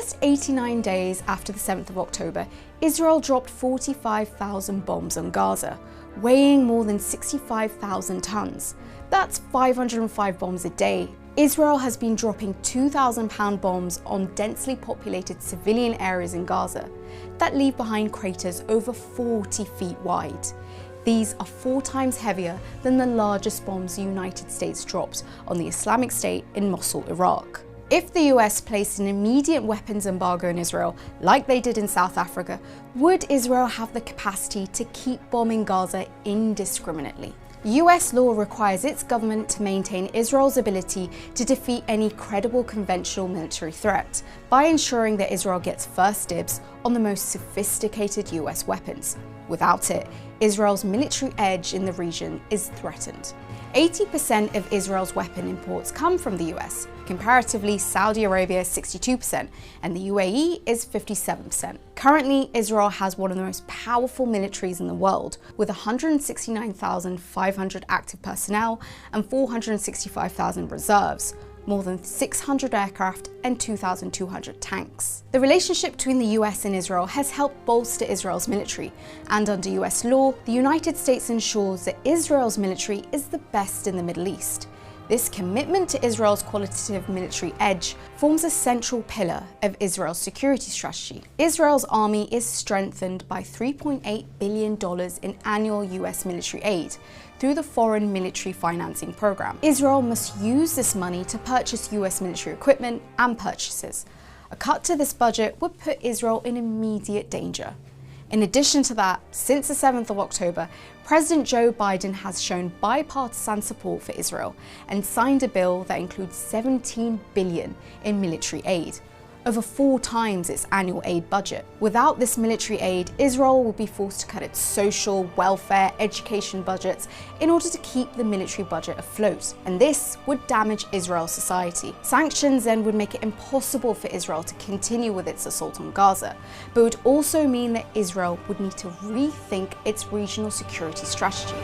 just 89 days after the 7th of October, Israel dropped 45,000 bombs on Gaza, weighing more than 65,000 tons. That's 505 bombs a day. Israel has been dropping 2,000-pound bombs on densely populated civilian areas in Gaza that leave behind craters over 40 feet wide. These are 4 times heavier than the largest bombs the United States dropped on the Islamic State in Mosul, Iraq. If the US placed an immediate weapons embargo in Israel, like they did in South Africa, would Israel have the capacity to keep bombing Gaza indiscriminately? US law requires its government to maintain Israel's ability to defeat any credible conventional military threat by ensuring that Israel gets first dibs on the most sophisticated US weapons. Without it, Israel's military edge in the region is threatened. 80% of Israel's weapon imports come from the US. Comparatively, Saudi Arabia is 62% and the UAE is 57%. Currently, Israel has one of the most powerful militaries in the world, with 169,500 active personnel and 465,000 reserves, more than 600 aircraft and 2,200 tanks. The relationship between the US and Israel has helped bolster Israel's military, and under US law, the United States ensures that Israel's military is the best in the Middle East. This commitment to Israel's qualitative military edge forms a central pillar of Israel's security strategy. Israel's army is strengthened by $3.8 billion in annual US military aid through the Foreign Military Financing Program. Israel must use this money to purchase US military equipment and purchases. A cut to this budget would put Israel in immediate danger. In addition to that, since the 7th of October, President Joe Biden has shown bipartisan support for Israel and signed a bill that includes $17 billion in military aid, over 4 times its annual aid budget. Without this military aid, Israel will be forced to cut its social, welfare, education budgets in order to keep the military budget afloat, and this would damage Israel's society. Sanctions then would make it impossible for Israel to continue with its assault on Gaza, but would also mean that Israel would need to rethink its regional security strategy.